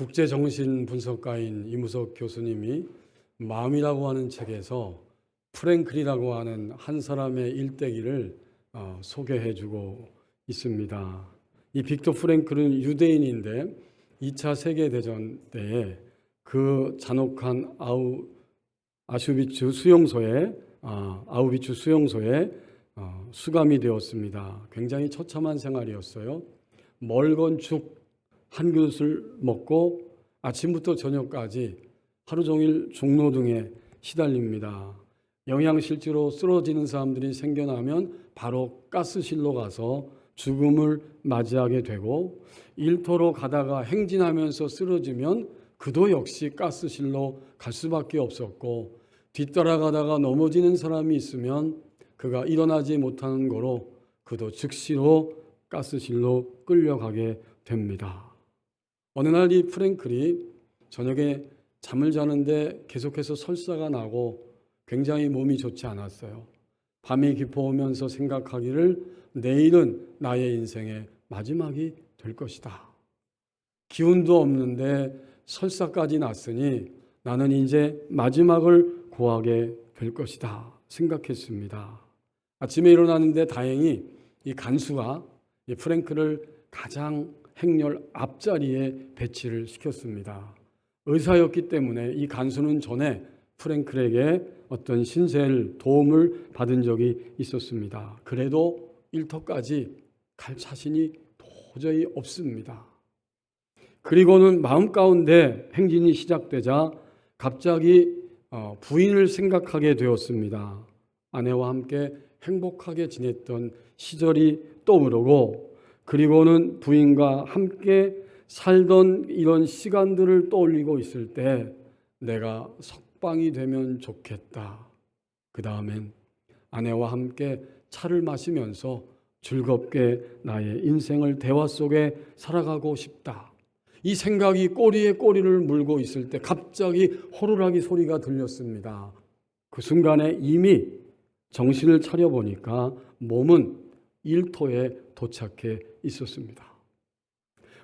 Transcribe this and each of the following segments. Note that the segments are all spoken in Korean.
국제정신분석가인 이무석 교수님이 마음이라고 하는 책에서 프랭클이라고 하는 한 사람의 일대기를 소개해주고 있습니다. 이 빅터 프랭클은 유대인인데 2차 세계대전 때에 그 잔혹한 아우비츠 수용소에 수감이 되었습니다. 굉장히 처참한 생활이었어요. 멀건 죽 한 그릇을 먹고 아침부터 저녁까지 하루 종일 종로등에 시달립니다. 영양실조로 쓰러지는 사람들이 생겨나면 바로 가스실로 가서 죽음을 맞이하게 되고, 일터로 가다가 행진하면서 쓰러지면 그도 역시 가스실로 갈 수밖에 없었고, 뒤따라가다가 넘어지는 사람이 있으면 그가 일어나지 못하는 거로 그도 즉시로 가스실로 끌려가게 됩니다. 어느 날 이 프랭클이 저녁에 잠을 자는데 계속해서 설사가 나고 굉장히 몸이 좋지 않았어요. 밤이 깊어오면서 생각하기를 내일은 나의 인생의 마지막이 될 것이다. 기운도 없는데 설사까지 났으니 나는 이제 마지막을 고하게 될 것이다 생각했습니다. 아침에 일어나는데 다행히 이 간수가 이 프랭클을 가장 행렬 앞자리에 배치를 시켰습니다. 의사였기 때문에 이 간수는 전에 프랭클에게 어떤 신세를 도움을 받은 적이 있었습니다. 그래도 일터까지 갈 자신이 도저히 없습니다. 그리고는 마음 가운데 행진이 시작되자 갑자기 부인을 생각하게 되었습니다. 아내와 함께 행복하게 지냈던 시절이 떠오르고, 그리고는 부인과 함께 살던 이런 시간들을 떠올리고 있을 때 내가 석방이 되면 좋겠다. 그 다음엔 아내와 함께 차를 마시면서 즐겁게 나의 인생을 대화 속에 살아가고 싶다. 이 생각이 꼬리에 꼬리를 물고 있을 때 갑자기 호루라기 소리가 들렸습니다. 그 순간에 이미 정신을 차려보니까 몸은 일터에 도착해 있었습니다.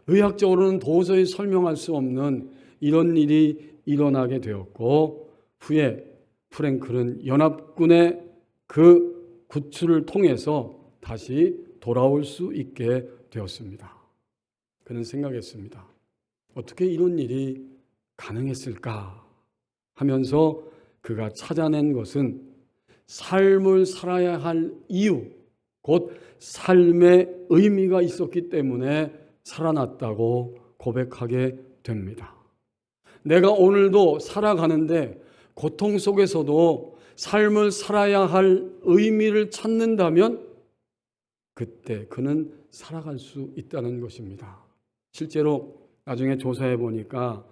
의학적으로는 도저히 설명할 수 없는 이런 일이 일어나게 되었고, 후에 프랭클은 연합군의 그 구출을 통해서 다시 돌아올 수 있게 되었습니다. 그는 생각했습니다. 어떻게 이런 일이 가능했을까 하면서 그가 찾아낸 것은 삶을 살아야 할 이유, 곧 삶의 의미가 있었기 때문에 살아났다고 고백하게 됩니다. 내가 오늘도 살아가는데 고통 속에서도 삶을 살아야 할 의미를 찾는다면 그때 그는 살아갈 수 있다는 것입니다. 실제로 나중에 조사해 보니까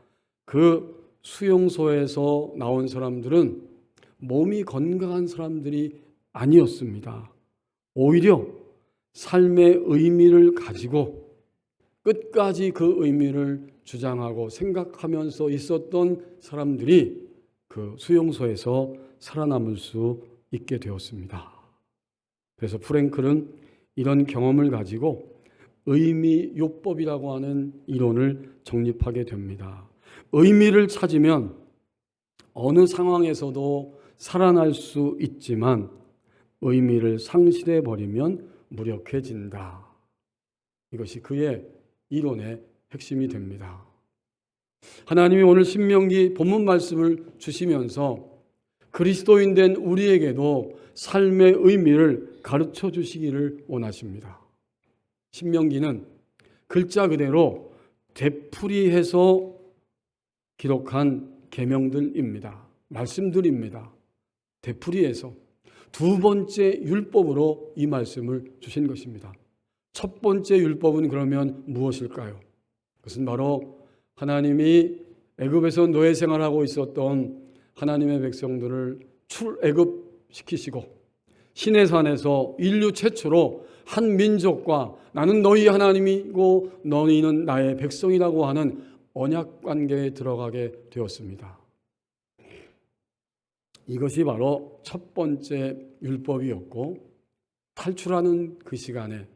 그 수용소에서 나온 사람들은 몸이 건강한 사람들이 아니었습니다. 오히려 삶의 의미를 가지고 끝까지 그 의미를 주장하고 생각하면서 있었던 사람들이 그 수용소에서 살아남을 수 있게 되었습니다. 그래서 프랭클은 이런 경험을 가지고 의미요법이라고 하는 이론을 정립하게 됩니다. 의미를 찾으면 어느 상황에서도 살아날 수 있지만 의미를 상실해 버리면 무력해진다. 이것이 그의 이론의 핵심이 됩니다. 하나님이 오늘 신명기 본문 말씀을 주시면서 그리스도인 된 우리에게도 삶의 의미를 가르쳐 주시기를 원하십니다. 신명기는 글자 그대로 되풀이해서 기록한 계명들입니다. 말씀들입니다. 되풀이해서 두 번째 율법으로 이 말씀을 주신 것입니다. 첫 번째 율법은 그러면 무엇일까요? 그것은 바로 하나님이 애굽에서 노예 생활하고 있었던 하나님의 백성들을 출애굽시키시고 시내산에서 인류 최초로 한 민족과 나는 너희 하나님이고 너희는 나의 백성이라고 하는 언약 관계에 들어가게 되었습니다. 이것이 바로 첫 번째 율법이었고, 탈출하는 그 시간에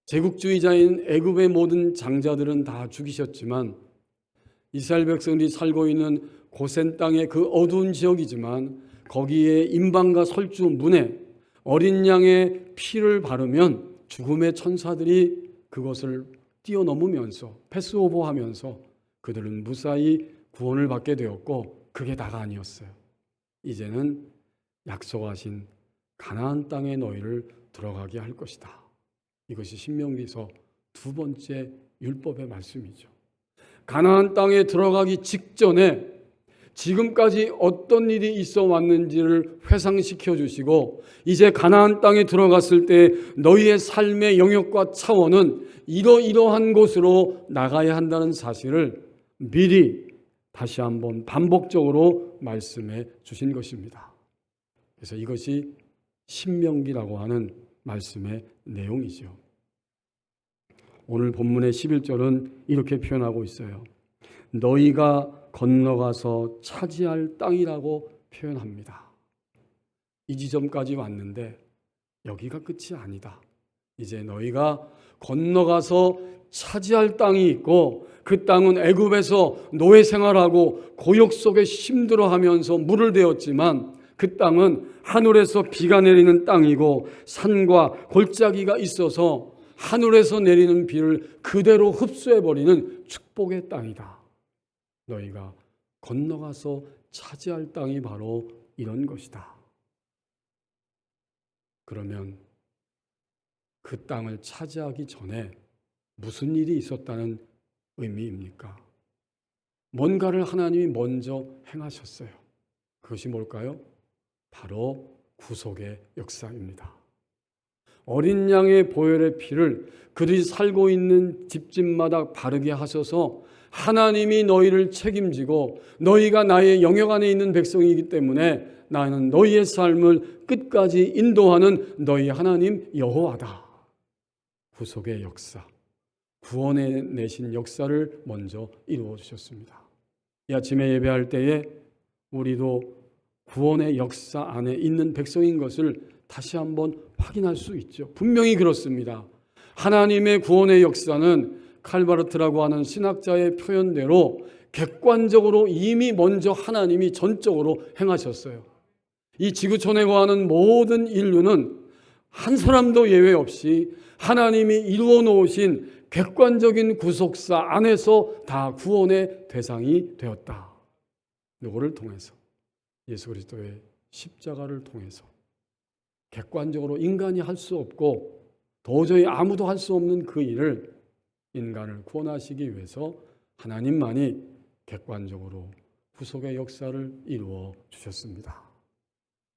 제국주의자인 애굽의 모든 장자들은 다 죽이셨지만 이스라엘 백성들이 살고 있는 고센 땅의 그 어두운 지역이지만 거기에 임방과 설주 문에 어린 양의 피를 바르면 죽음의 천사들이 그것을 뛰어넘으면서 패스오버하면서 그들은 무사히 구원을 받게 되었고, 그게 다가 아니었어요. 이제는 약속하신 가나안 땅에 너희를 들어가게 할 것이다. 이것이 신명기서 두 번째 율법의 말씀이죠. 가나안 땅에 들어가기 직전에 지금까지 어떤 일이 있어 왔는지를 회상시켜 주시고, 이제 가나안 땅에 들어갔을 때 너희의 삶의 영역과 차원은 이러이러한 곳으로 나가야 한다는 사실을 미리 다시 한번 반복적으로 말씀해 주신 것입니다. 그래서 이것이 신명기라고 하는 말씀의 내용이죠. 오늘 본문의 11절은 이렇게 표현하고 있어요. 너희가 건너가서 차지할 땅이라고 표현합니다. 이 지점까지 왔는데 여기가 끝이 아니다. 이제 너희가 건너가서 차지할 땅이 있고, 그 땅은 애굽에서 노예 생활하고 고역 속에 힘들어하면서 물을 대었지만 그 땅은 하늘에서 비가 내리는 땅이고 산과 골짜기가 있어서 하늘에서 내리는 비를 그대로 흡수해버리는 축복의 땅이다. 너희가 건너가서 차지할 땅이 바로 이런 것이다. 그러면 그 땅을 차지하기 전에 무슨 일이 있었다는 의미입니까? 뭔가를 하나님이 먼저 행하셨어요. 그것이 뭘까요? 바로 구속의 역사입니다. 어린 양의 보혈의 피를 그들이 살고 있는 집집마다 바르게 하셔서 하나님이 너희를 책임지고 너희가 나의 영역 안에 있는 백성이기 때문에 나는 너희의 삶을 끝까지 인도하는 너희 하나님 여호와다. 구속의 역사, 구원해 내신 역사를 먼저 이루어 주셨습니다. 이 아침에 예배할 때에 우리도 구원의 역사 안에 있는 백성인 것을 다시 한번 확인할 수 있죠. 분명히 그렇습니다. 하나님의 구원의 역사는 칼바르트라고 하는 신학자의 표현대로 객관적으로 이미 먼저 하나님이 전적으로 행하셨어요. 이 지구촌에 거하는 모든 인류는 한 사람도 예외 없이 하나님이 이루어 놓으신 객관적인 구속사 안에서 다 구원의 대상이 되었다. 누구를 통해서? 예수 그리스도의 십자가를 통해서. 객관적으로 인간이 할 수 없고 도저히 아무도 할 수 없는 그 일을 인간을 구원하시기 위해서 하나님만이 객관적으로 구속의 역사를 이루어 주셨습니다.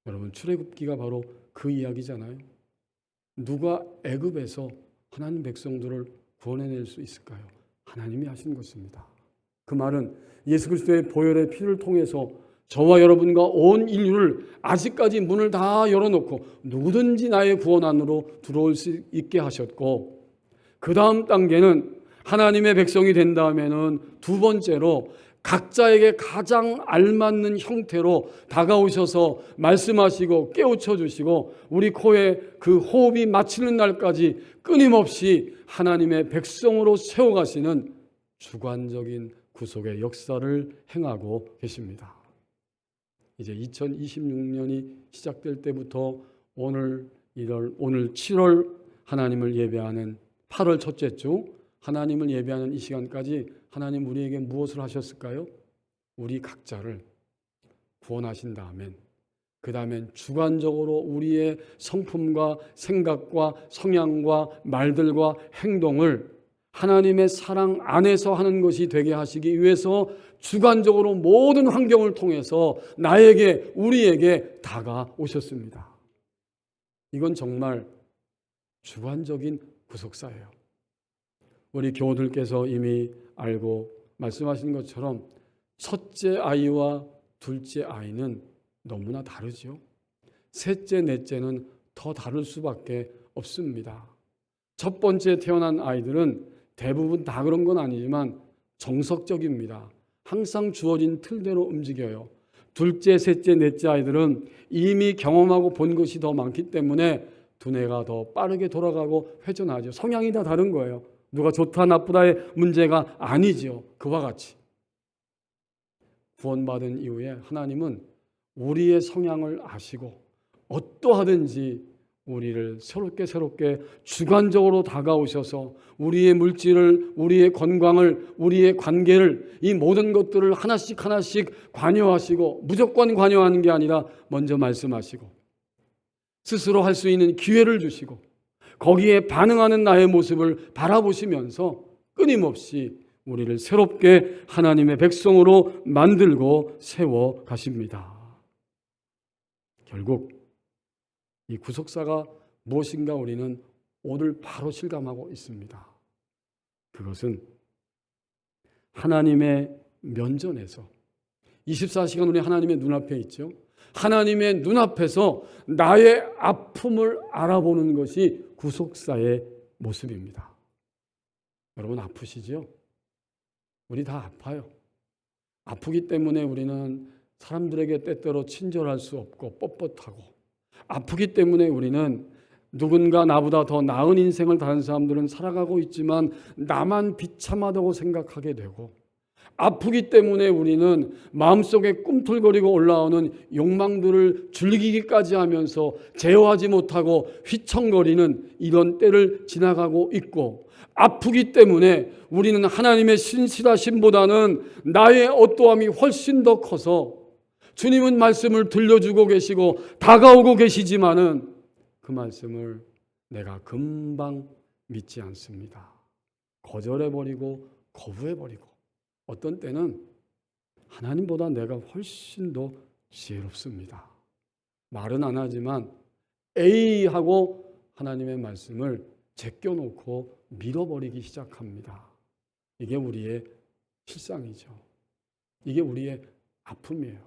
여러분, 출애굽기가 바로 그 이야기잖아요. 누가 애굽에서 하나님 백성들을 구원해낼 수 있을까요? 하나님이 하신 것입니다. 그 말은 예수 그리스도의 보혈의 피를 통해서 저와 여러분과 온 인류를 아직까지 문을 다 열어놓고 누구든지 나의 구원 안으로 들어올 수 있게 하셨고, 그 다음 단계는 하나님의 백성이 된 다음에는 두 번째로 각자에게 가장 알맞는 형태로 다가오셔서 말씀하시고 깨우쳐 주시고 우리 코에 그 호흡이 마치는 날까지 끊임없이 하나님의 백성으로 세워가시는 주관적인 구속의 역사를 행하고 계십니다. 이제 2026년이 시작될 때부터 오늘 7월 하나님을 예배하는 8월 첫째 주 하나님을 예배하는 이 시간까지 하나님 우리에게 무엇을 하셨을까요? 우리 각자를 구원하신 다음엔 그 다음엔 주관적으로 우리의 성품과 생각과 성향과 말들과 행동을 하나님의 사랑 안에서 하는 것이 되게 하시기 위해서 주관적으로 모든 환경을 통해서 나에게, 우리에게 다가오셨습니다. 이건 정말 주관적인 구속사예요. 우리 교우들께서 이미 알고 말씀하신 것처럼 첫째 아이와 둘째 아이는 너무나 다르죠. 셋째, 넷째는 더 다를 수밖에 없습니다. 첫 번째 태어난 아이들은 대부분 다 그런 건 아니지만 정석적입니다. 항상 주어진 틀대로 움직여요. 둘째, 셋째, 넷째 아이들은 이미 경험하고 본 것이 더 많기 때문에 두뇌가 더 빠르게 돌아가고 회전하죠. 성향이 다 다른 거예요. 누가 좋다 나쁘다의 문제가 아니죠. 그와 같이 구원받은 이후에 하나님은 우리의 성향을 아시고 어떠하든지 우리를 새롭게 주관적으로 다가오셔서 우리의 물질을, 우리의 건강을, 우리의 관계를, 이 모든 것들을 하나씩 관여하시고, 무조건 관여하는 게 아니라 먼저 말씀하시고 스스로 할 수 있는 기회를 주시고 거기에 반응하는 나의 모습을 바라보시면서 끊임없이 우리를 새롭게 하나님의 백성으로 만들고 세워 가십니다. 결국 이 구속사가 무엇인가 우리는 오늘 바로 실감하고 있습니다. 그것은 하나님의 면전에서 24시간 우리 하나님의 눈앞에 있죠. 하나님의 눈앞에서 나의 아픔을 알아보는 것이 구속사의 모습입니다. 여러분 아프시죠? 우리 다 아파요. 아프기 때문에 우리는 사람들에게 때때로 친절할 수 없고 뻣뻣하고, 아프기 때문에 우리는 누군가 나보다 더 나은 인생을 다른 사람들은 살아가고 있지만 나만 비참하다고 생각하게 되고, 아프기 때문에 우리는 마음속에 꿈틀거리고 올라오는 욕망들을 즐기기까지 하면서 제어하지 못하고 휘청거리는 이런 때를 지나가고 있고, 아프기 때문에 우리는 하나님의 신실하심보다는 나의 어떠함이 훨씬 더 커서 주님은 말씀을 들려주고 계시고 다가오고 계시지만은 그 말씀을 내가 금방 믿지 않습니다. 거절해버리고 거부해버리고, 어떤 때는 하나님보다 내가 훨씬 더 지혜롭습니다. 말은 안 하지만 에이 하고 하나님의 말씀을 제껴놓고 밀어버리기 시작합니다. 이게 우리의 실상이죠. 이게 우리의 아픔이에요.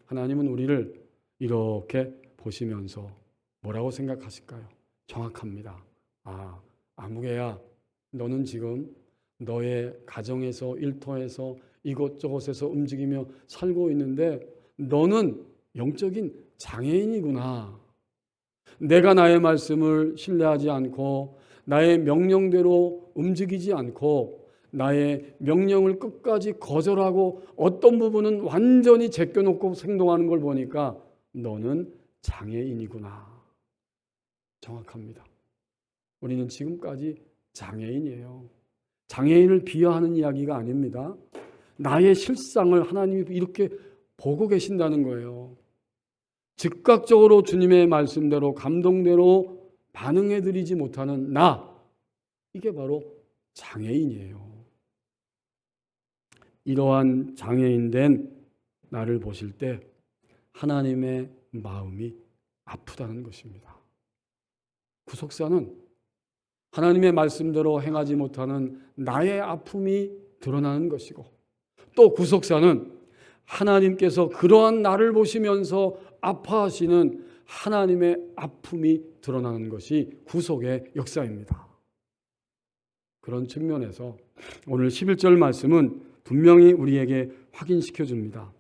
하나님은 우리를 이렇게 보시면서 뭐라고 생각하실까요? 정확합니다. 아무개야, 너는 지금 너의 가정에서, 일터에서, 이곳저곳에서 움직이며 살고 있는데 너는 영적인 장애인이구나. 내가 나의 말씀을 신뢰하지 않고 나의 명령대로 움직이지 않고 나의 명령을 끝까지 거절하고 어떤 부분은 완전히 제껴놓고 행동하는 걸 보니까 너는 장애인이구나. 정확합니다. 우리는 지금까지 장애인이에요. 장애인을 비하하는 이야기가 아닙니다. 나의 실상을 하나님이 이렇게 보고 계신다는 거예요. 즉각적으로 주님의 말씀대로 감동대로 반응해드리지 못하는 나, 이게 바로 장애인이에요. 이러한 장애인된 나를 보실 때 하나님의 마음이 아프다는 것입니다. 구속사는 하나님의 말씀대로 행하지 못하는 나의 아픔이 드러나는 것이고, 또 구속사는 하나님께서 그러한 나를 보시면서 아파하시는 하나님의 아픔이 드러나는 것이 구속의 역사입니다. 그런 측면에서 오늘 11절 말씀은 분명히 우리에게 확인시켜 줍니다.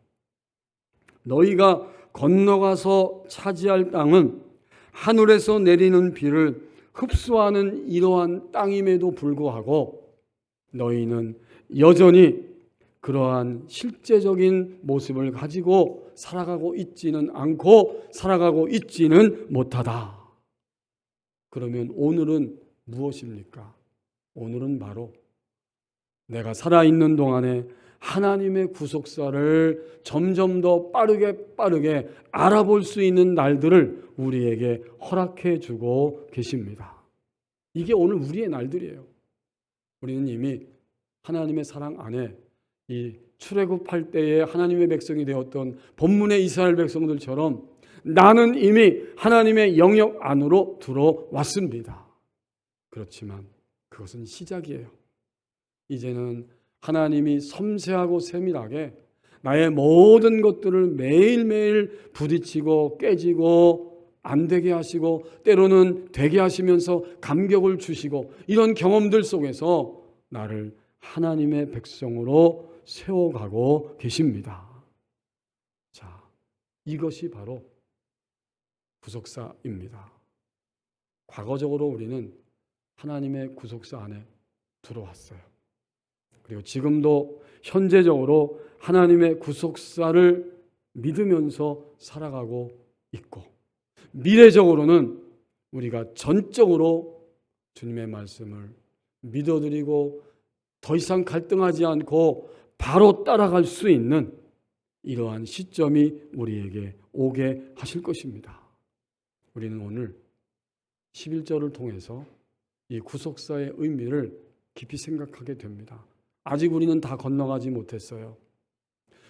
너희가 건너가서 차지할 땅은 하늘에서 내리는 비를 흡수하는 이러한 땅임에도 불구하고 너희는 여전히 그러한 실제적인 모습을 가지고 살아가고 있지는 않고 살아가고 있지는 못하다. 그러면 오늘은 무엇입니까? 오늘은 바로 내가 살아있는 동안에 하나님의 구속사를 점점 더 빠르게 알아볼 수 있는 날들을 우리에게 허락해 주고 계십니다. 이게 오늘 우리의 날들이에요. 우리는 이미 하나님의 사랑 안에 이 출애굽할 때에 하나님의 백성이 되었던 본문의 이스라엘 백성들처럼 나는 이미 하나님의 영역 안으로 들어왔습니다. 그렇지만 그것은 시작이에요. 이제는 하나님이 섬세하고 세밀하게 나의 모든 것들을 매일매일 부딪히고 깨지고 안 되게 하시고 때로는 되게 하시면서 감격을 주시고 이런 경험들 속에서 나를 하나님의 백성으로 세워가고 계십니다. 자, 이것이 바로 구속사입니다. 과거적으로 우리는 하나님의 구속사 안에 들어왔어요. 그리고 지금도 현재적으로 하나님의 구속사를 믿으면서 살아가고 있고, 미래적으로는 우리가 전적으로 주님의 말씀을 믿어드리고 더 이상 갈등하지 않고 바로 따라갈 수 있는 이러한 시점이 우리에게 오게 하실 것입니다. 우리는 오늘 11절을 통해서 이 구속사의 의미를 깊이 생각하게 됩니다. 아직 우리는 다 건너가지 못했어요.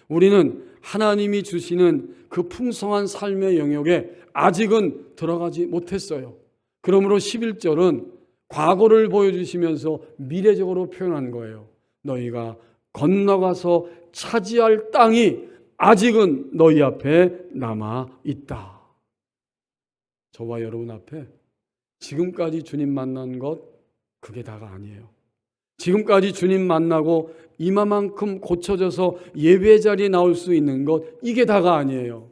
우리는 하나님이 주시는 그 풍성한 삶의 영역에 아직은 들어가지 못했어요. 그러므로 11절은 과거를 보여주시면서 미래적으로 표현한 거예요. 너희가 건너가서 차지할 땅이 아직은 너희 앞에 남아 있다. 저와 여러분 앞에 지금까지 주님 만난 것, 그게 다가 아니에요. 지금까지 주님 만나고 이마만큼 고쳐져서 예배 자리에 나올 수 있는 것, 이게 다가 아니에요.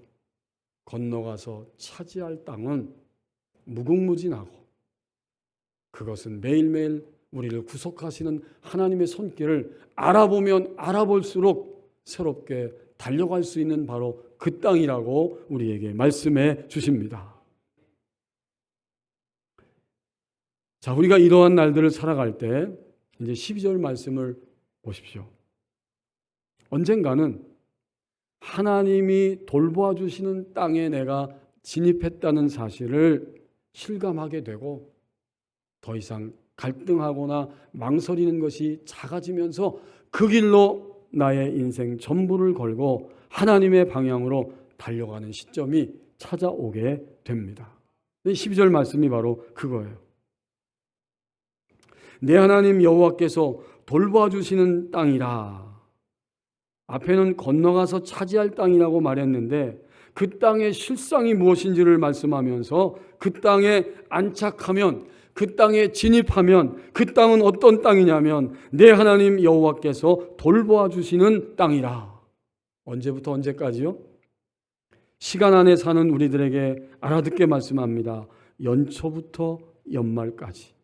건너가서 차지할 땅은 무궁무진하고, 그것은 매일매일 우리를 구속하시는 하나님의 손길을 알아보면 알아볼수록 새롭게 달려갈 수 있는 바로 그 땅이라고 우리에게 말씀해 주십니다. 자, 우리가 이러한 날들을 살아갈 때 이제 12절 말씀을 보십시오. 언젠가는 하나님이 돌보아 주시는 땅에 내가 진입했다는 사실을 실감하게 되고, 더 이상 갈등하거나 망설이는 것이 작아지면서 그 길로 나의 인생 전부를 걸고 하나님의 방향으로 달려가는 시점이 찾아오게 됩니다. 12절 말씀이 바로 그거예요. 내 하나님 여호와께서 돌보아 주시는 땅이라. 앞에는 건너가서 차지할 땅이라고 말했는데 그 땅의 실상이 무엇인지를 말씀하면서 그 땅에 안착하면, 그 땅에 진입하면 그 땅은 어떤 땅이냐면 내 하나님 여호와께서 돌보아 주시는 땅이라. 언제부터 언제까지요? 시간 안에 사는 우리들에게 알아듣게 말씀합니다. 연초부터 연말까지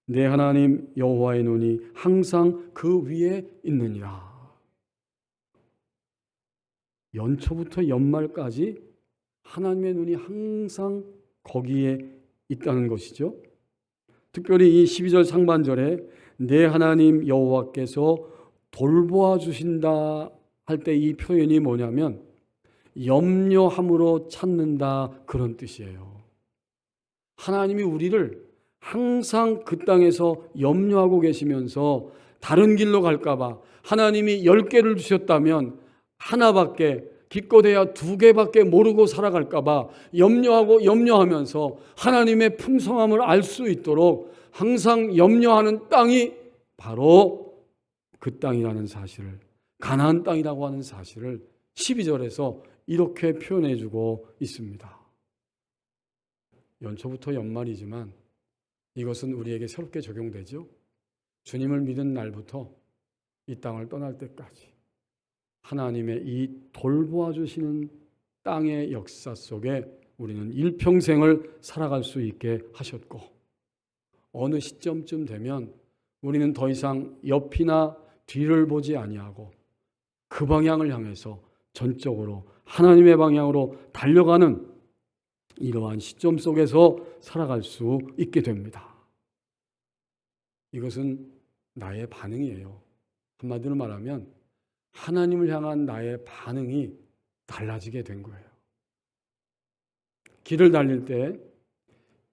내 하나님 여호와의 눈이 항상 그 위에 있느니라. 연초부터 연말까지 하나님의 눈이 항상 거기에 있다는 것이죠. 특별히 이 12절 상반절에 내 하나님 여호와께서 돌보아 주신다 할 때 이 표현이 뭐냐면 염려함으로 찾는다, 그런 뜻이에요. 하나님이 우리를 항상 그 땅에서 염려하고 계시면서 다른 길로 갈까봐, 하나님이 10개를 주셨다면 하나밖에, 기껏해야 2개밖에 모르고 살아갈까봐 염려하면서 하나님의 풍성함을 알 수 있도록 항상 염려하는 땅이 바로 그 땅이라는 사실을, 가나안 땅이라고 하는 사실을 12절에서 이렇게 표현해주고 있습니다. 연초부터 연말이지만 이것은 우리에게 새롭게 적용되죠. 주님을 믿은 날부터 이 땅을 떠날 때까지 하나님의 이 돌보아 주시는 땅의 역사 속에 우리는 일평생을 살아갈 수 있게 하셨고, 어느 시점쯤 되면 우리는 더 이상 옆이나 뒤를 보지 아니하고 그 방향을 향해서 전적으로 하나님의 방향으로 달려가는 이러한 시점 속에서 살아갈 수 있게 됩니다. 이것은 나의 반응이에요. 한마디로 말하면 하나님을 향한 나의 반응이 달라지게 된 거예요. 길을 달릴 때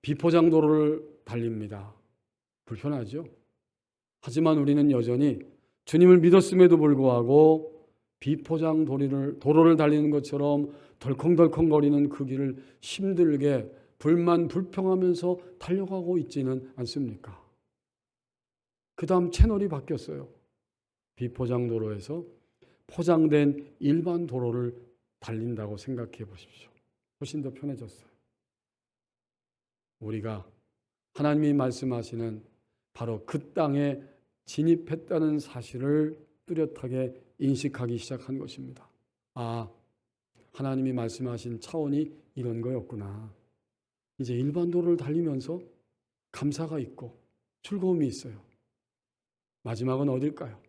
비포장도로를 달립니다. 불편하죠? 하지만 우리는 여전히 주님을 믿었음에도 불구하고 비포장 도로를 달리는 것처럼 덜컹덜컹거리는 그 길을 힘들게 불만불평하면서 달려가고 있지는 않습니까? 그 다음 채널이 바뀌었어요. 비포장 도로에서 포장된 일반 도로를 달린다고 생각해 보십시오. 훨씬 더 편해졌어요. 우리가 하나님이 말씀하시는 바로 그 땅에 진입했다는 사실을 뚜렷하게 인식하기 시작한 것입니다. 아, 하나님이 말씀하신 차원이 이런 거였구나. 이제 일반 도로를 달리면서 감사가 있고 즐거움이 있어요. 마지막은 어딜까요?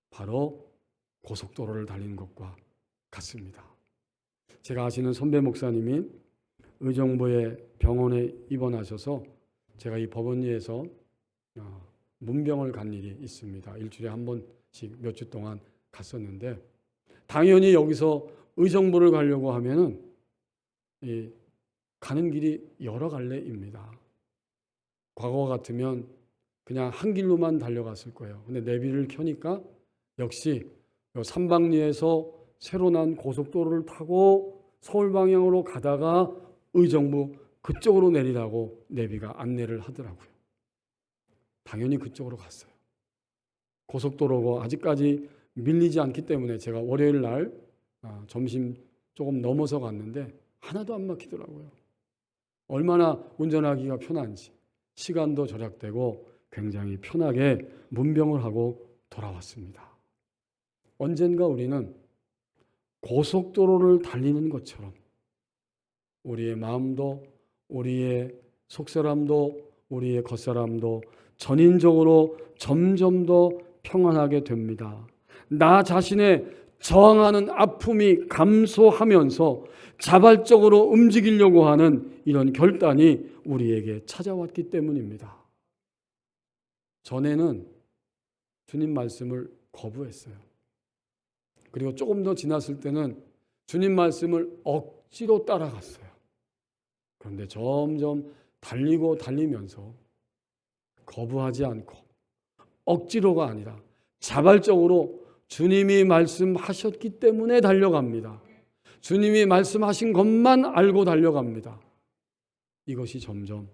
바로 고속도로를 달리는 것과 같습니다. 제가 아시는 선배 목사님이 의정부의 병원에 입원하셔서 제가 이 법원리에서 문병을 간 일이 있습니다. 일주일에 한 번씩 몇 주 동안 갔었는데, 당연히 여기서 의정부를 가려고 하면은 가는 길이 여러 갈래입니다. 과거 같으면 그냥 한 길로만 달려갔을 거예요. 근데 내비를 켜니까 역시 삼방리에서 새로 난 고속도로를 타고 서울 방향으로 가다가 의정부 그쪽으로 내리라고 내비가 안내를 하더라고요. 당연히 그쪽으로 갔어요. 고속도로가 아직까지 밀리지 않기 때문에 제가 월요일 날 점심 조금 넘어서 갔는데 하나도 안 막히더라고요. 얼마나 운전하기가 편한지, 시간도 절약되고 굉장히 편하게 문병을 하고 돌아왔습니다. 언젠가 우리는 고속도로를 달리는 것처럼 우리의 마음도, 우리의 속사람도, 우리의 겉사람도 전인적으로 점점 더 평안하게 됩니다. 나 자신의 저항하는 아픔이 감소하면서 자발적으로 움직이려고 하는 이런 결단이 우리에게 찾아왔기 때문입니다. 전에는 주님 말씀을 거부했어요. 그리고 조금 더 지났을 때는 주님 말씀을 억지로 따라갔어요. 그런데 점점 달리면서 거부하지 않고 억지로가 아니라 자발적으로 주님이 말씀하셨기 때문에 달려갑니다. 주님이 말씀하신 것만 알고 달려갑니다. 이것이 점점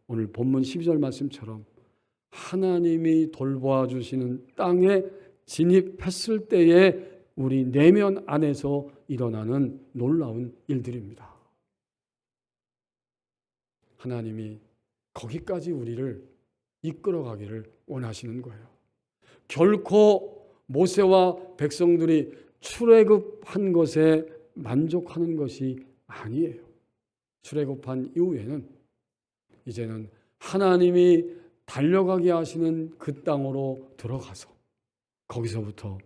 오늘 본문 12절 말씀처럼 하나님이 돌보아 주시는 땅에 진입했을 때에 우리 내면 안에서 일어나는 놀라운 일들입니다. 하나님이 거기까지 우리를 이끌어가기를 원하시는 거예요. 결코 모세와 백성들이 출애굽한 것에 만족하는 것이 아니에요. 출애굽한 이후에는 이제는 하나님이 달려가게 하시는 그 땅으로 들어가서 거기서부터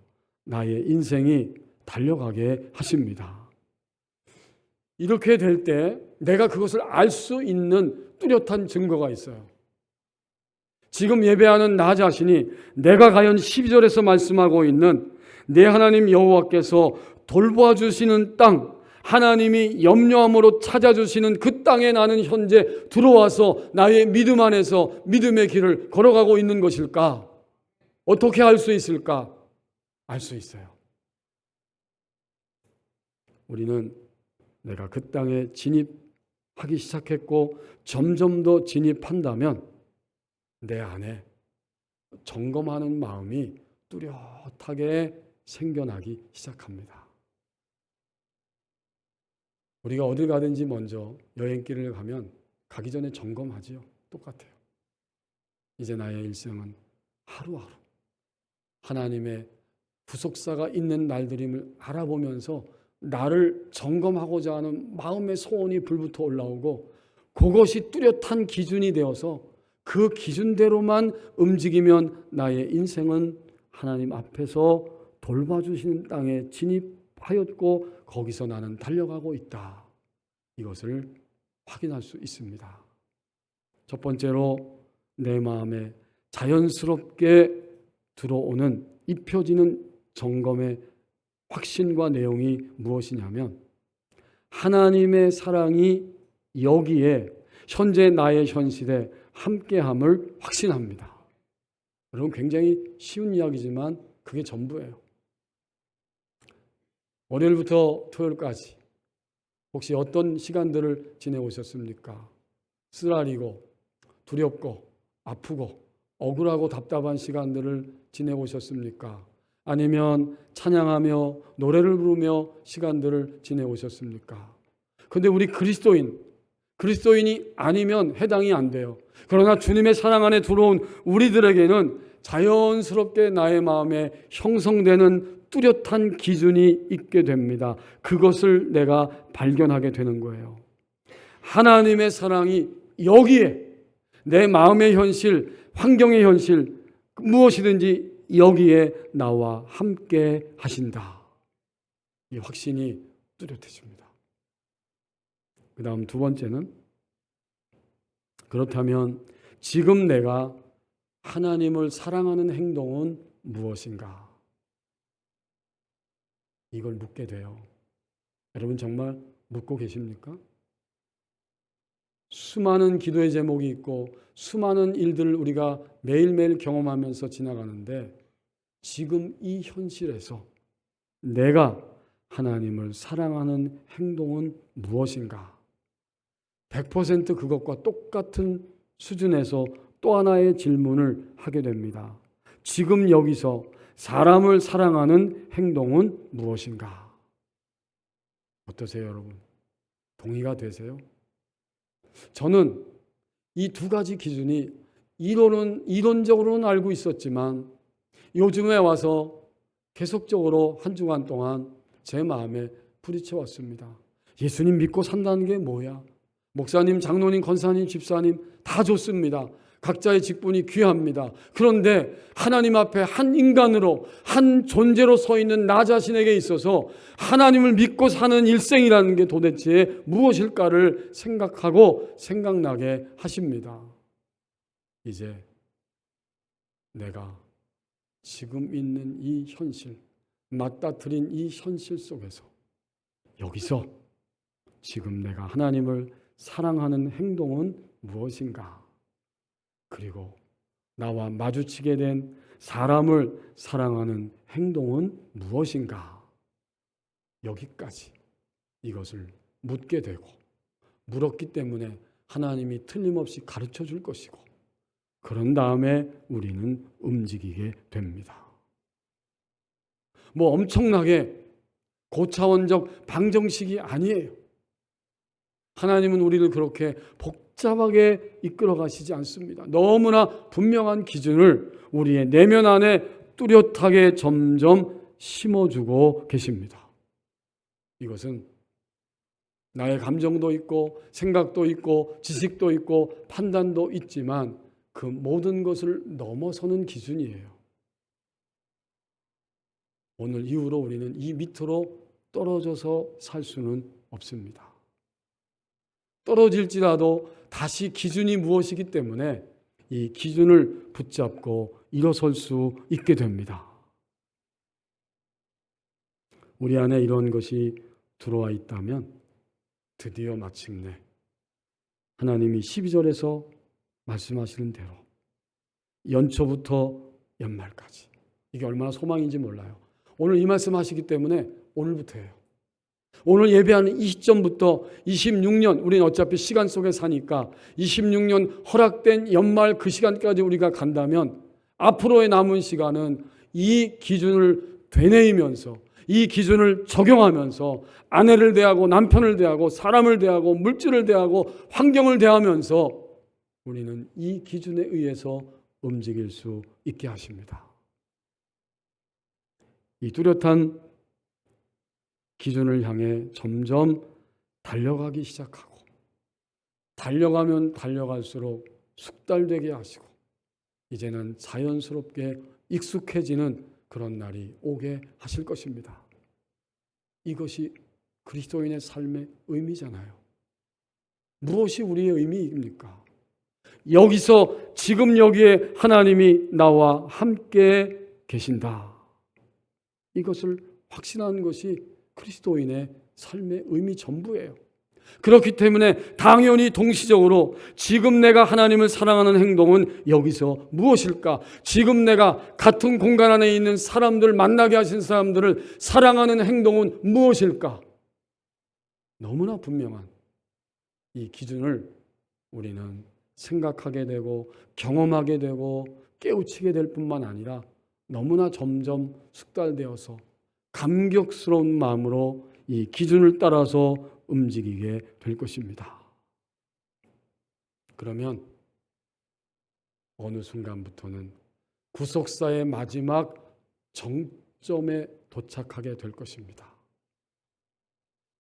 나의 인생이 달려가게 하십니다. 이렇게 될 때 내가 그것을 알 수 있는 뚜렷한 증거가 있어요. 지금 예배하는 나 자신이 내가 과연 12절에서 말씀하고 있는 내 하나님 여호와께서 돌보아 주시는 땅, 하나님이 염려함으로 찾아주시는 그 땅에 나는 현재 들어와서 나의 믿음 안에서 믿음의 길을 걸어가고 있는 것일까? 어떻게 알 수 있을까? 알 수 있어요. 우리는 내가 그 땅에 진입하기 시작했고 점점 더 진입한다면 내 안에 점검하는 마음이 뚜렷하게 생겨나기 시작합니다. 우리가 어딜 가든지 먼저 여행길을 가면 가기 전에 점검하지요. 똑같아요. 이제 나의 일생은 하루하루 하나님의 구속사가 있는 날들임을 알아보면서 나를 점검하고자 하는 마음의 소원이 불부터 올라오고 그것이 뚜렷한 기준이 되어서 그 기준대로만 움직이면 나의 인생은 하나님 앞에서 돌봐주시는 땅에 진입하였고 거기서 나는 달려가고 있다. 이것을 확인할 수 있습니다. 첫 번째로 내 마음에 자연스럽게 들어오는 입혀지는 점검의 확신과 내용이 무엇이냐면 하나님의 사랑이 여기에 현재 나의 현실에 함께함을 확신합니다. 여러분 굉장히 쉬운 이야기지만 그게 전부예요. 월요일부터 토요일까지 혹시 어떤 시간들을 지내오셨습니까? 쓰라리고 두렵고 아프고 억울하고 답답한 시간들을 지내오셨습니까? 아니면 찬양하며 노래를 부르며 시간들을 지내오셨습니까? 그런데 우리 그리스도인이 아니면 해당이 안 돼요. 그러나 주님의 사랑 안에 들어온 우리들에게는 자연스럽게 나의 마음에 형성되는 뚜렷한 기준이 있게 됩니다. 그것을 내가 발견하게 되는 거예요. 하나님의 사랑이 여기에 내 마음의 현실, 환경의 현실 무엇이든지 여기에 나와 함께 하신다. 이 확신이 뚜렷해집니다. 그 다음 두 번째는, 그렇다면 지금 내가 하나님을 사랑하는 행동은 무엇인가? 이걸 묻게 돼요. 여러분 정말 묻고 계십니까? 수많은 기도의 제목이 있고 수많은 일들을 우리가 매일매일 경험하면서 지나가는데, 지금 이 현실에서 내가 하나님을 사랑하는 행동은 무엇인가? 100% 그것과 똑같은 수준에서 또 하나의 질문을 하게 됩니다. 지금 여기서 사람을 사랑하는 행동은 무엇인가? 어떠세요, 여러분? 동의가 되세요? 저는 이 두 가지 기준이 이론적으로는 알고 있었지만 요즘에 와서 계속적으로 한 주간 동안 제 마음에 부딪혀 왔습니다. 예수님 믿고 산다는 게 뭐야? 목사님, 장로님, 권사님, 집사님 다 좋습니다. 각자의 직분이 귀합니다. 그런데 하나님 앞에 한 인간으로, 한 존재로 서 있는 나 자신에게 있어서 하나님을 믿고 사는 일생이라는 게 도대체 무엇일까를 생각하고 생각나게 하십니다. 이제 내가 지금 있는 이 현실, 맞닥뜨린 이 현실 속에서 여기서 지금 내가 하나님을 사랑하는 행동은 무엇인가? 그리고 나와 마주치게 된 사람을 사랑하는 행동은 무엇인가? 여기까지 이것을 묻게 되고, 물었기 때문에 하나님이 틀림없이 가르쳐 줄 것이고, 그런 다음에 우리는 움직이게 됩니다. 뭐 엄청나게 고차원적 방정식이 아니에요. 하나님은 우리를 그렇게 복잡하게 이끌어 가시지 않습니다. 너무나 분명한 기준을 우리의 내면 안에 뚜렷하게 점점 심어주고 계십니다. 이것은 나의 감정도 있고 생각도 있고 지식도 있고 판단도 있지만 그 모든 것을 넘어서는 기준이에요. 오늘 이후로 우리는 이 밑으로 떨어져서 살 수는 없습니다. 떨어질지라도 다시 기준이 무엇이기 때문에 이 기준을 붙잡고 일어설 수 있게 됩니다. 우리 안에 이런 것이 들어와 있다면 드디어 마침내 하나님이 12절에서 말씀하시는 대로 연초부터 연말까지, 이게 얼마나 소망인지 몰라요. 오늘 이 말씀하시기 때문에 오늘부터예요. 오늘 예배하는 이 시점부터 26년, 우리는 어차피 시간 속에 사니까 26년 허락된 연말 그 시간까지 우리가 간다면 앞으로의 남은 시간은 이 기준을 되뇌이면서, 이 기준을 적용하면서 아내를 대하고 남편을 대하고 사람을 대하고 물질을 대하고 환경을 대하면서 우리는 이 기준에 의해서 움직일 수 있게 하십니다. 이 뚜렷한 기준을 향해 점점 달려가기 시작하고, 달려가면 달려갈수록 숙달되게 하시고 이제는 자연스럽게 익숙해지는 그런 날이 오게 하실 것입니다. 이것이 그리스도인의 삶의 의미잖아요. 무엇이 우리의 의미입니까? 여기서 지금 여기에 하나님이 나와 함께 계신다. 이것을 확신하는 것이 그리스도인의 삶의 의미 전부예요. 그렇기 때문에 당연히 동시적으로 지금 내가 하나님을 사랑하는 행동은 여기서 무엇일까? 지금 내가 같은 공간 안에 있는 사람들, 만나게 하신 사람들을 사랑하는 행동은 무엇일까? 너무나 분명한 이 기준을 우리는 생각하게 되고 경험하게 되고 깨우치게 될 뿐만 아니라 너무나 점점 숙달되어서 감격스러운 마음으로 이 기준을 따라서 움직이게 될 것입니다. 그러면 어느 순간부터는 구속사의 마지막 정점에 도착하게 될 것입니다.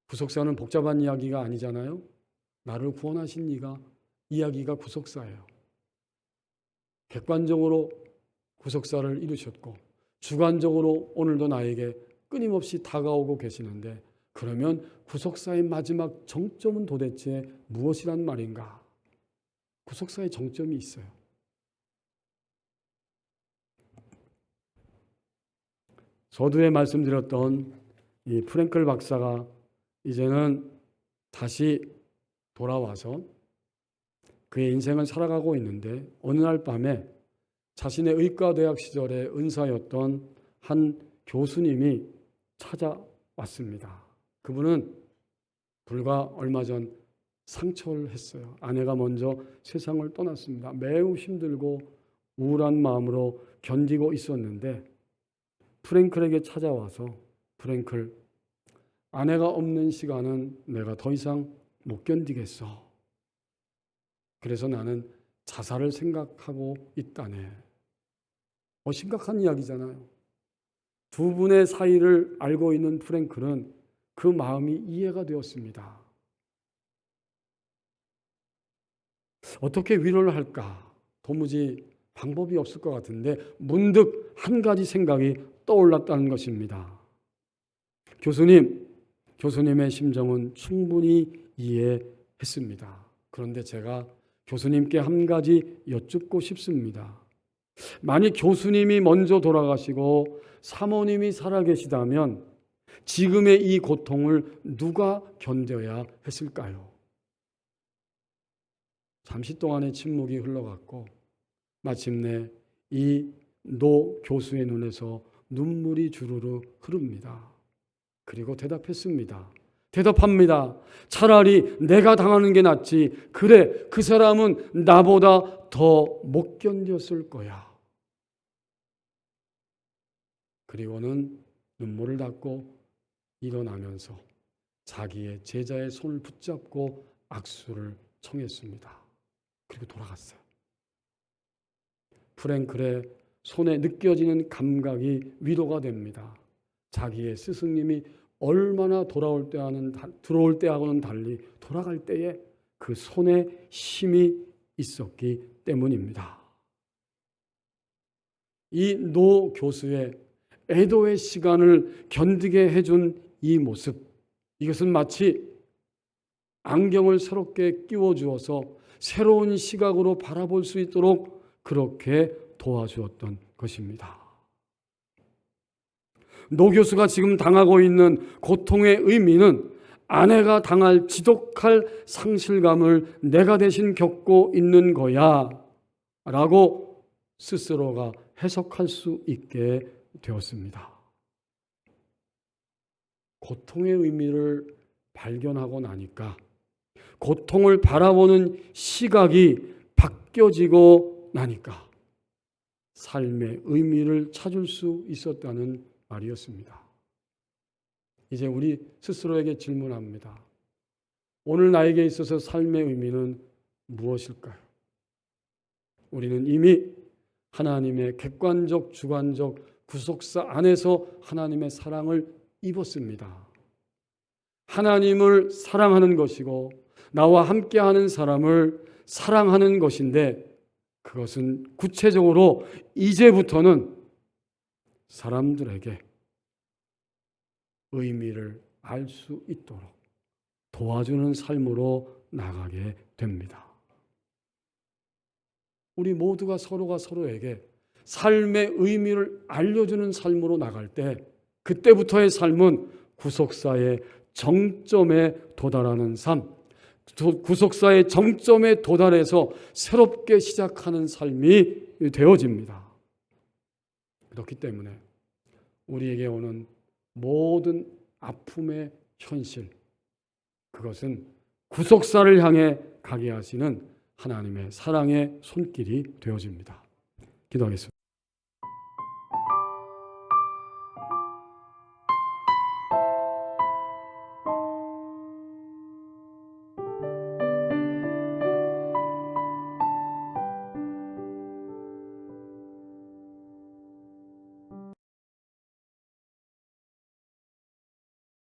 구속사는 복잡한 이야기가 아니잖아요. 나를 구원하신 이가 이야기가 구속사예요. 객관적으로 구속사를 이루셨고 주관적으로 오늘도 나에게 끊임없이 다가오고 계시는데, 그러면 구속사의 마지막 정점은 도대체 무엇이란 말인가? 구속사의 정점이 있어요. 서두에 말씀드렸던 이 프랭클 박사가 이제는 다시 돌아와서 그의 인생을 살아가고 있는데, 어느 날 밤에 자신의 의과대학 시절에 은사였던 한 교수님이 찾아왔습니다. 그분은 불과 얼마 전 상처를 했어요. 아내가 먼저 세상을 떠났습니다. 매우 힘들고 우울한 마음으로 견디고 있었는데 프랭클에게 찾아와서, 프랭클, 아내가 없는 시간은 내가 더 이상 못 견디겠어. 그래서 나는 자살을 생각하고 있다네. 심각한 이야기잖아요. 두 분의 사이를 알고 있는 프랭클은 그 마음이 이해가 되었습니다. 어떻게 위로를 할까? 도무지 방법이 없을 것 같은데 문득 한 가지 생각이 떠올랐다는 것입니다. 교수님의 심정은 충분히 이해했습니다. 그런데 제가 교수님께 한 가지 여쭙고 싶습니다. 만약 교수님이 먼저 돌아가시고 사모님이 살아계시다면 지금의 이 고통을 누가 견뎌야 했을까요? 잠시 동안의 침묵이 흘러갔고 마침내 이 노 교수의 눈에서 눈물이 주르르 흐릅니다. 그리고 대답합니다. 차라리 내가 당하는 게 낫지. 그래, 그 사람은 나보다 더 못 견뎠을 거야. 그리고는 눈물을 닦고 일어나면서 자기의 제자의 손을 붙잡고 악수를 청했습니다. 그리고 돌아갔어요. 프랭클의 손에 느껴지는 감각이 위로가 됩니다. 자기의 스승님이 얼마나 들어올 때하고는 달리 돌아갈 때에 그 손에 힘이 있었기 때문입니다. 이 노 교수의 애도의 시간을 견디게 해준 이 모습, 이것은 마치 안경을 새롭게 끼워주어서 새로운 시각으로 바라볼 수 있도록 그렇게 도와주었던 것입니다. 노 교수가 지금 당하고 있는 고통의 의미는 아내가 당할 지독할 상실감을 내가 대신 겪고 있는 거야 라고 스스로가 해석할 수 있게 되었습니다. 고통의 의미를 발견하고 나니까 고통을 바라보는 시각이 바뀌어지고 나니까 삶의 의미를 찾을 수 있었다는 말이었습니다. 이제 우리 스스로에게 질문합니다. 오늘 나에게 있어서 삶의 의미는 무엇일까요? 우리는 이미 하나님의 객관적, 주관적 구속사 안에서 하나님의 사랑을 입었습니다. 하나님을 사랑하는 것이고 나와 함께하는 사람을 사랑하는 것인데, 그것은 구체적으로 이제부터는 사람들에게 의미를 알 수 있도록 도와주는 삶으로 나가게 됩니다. 우리 모두가 서로가 서로에게 삶의 의미를 알려주는 삶으로 나갈 때, 그때부터의 삶은 구속사의 정점에 도달하는 삶, 구속사의 정점에 도달해서 새롭게 시작하는 삶이 되어집니다. 그렇기 때문에 우리에게 오는 모든 아픔의 현실, 그것은 구속사를 향해 가게 하시는 하나님의 사랑의 손길이 되어집니다. 기도하겠습니다.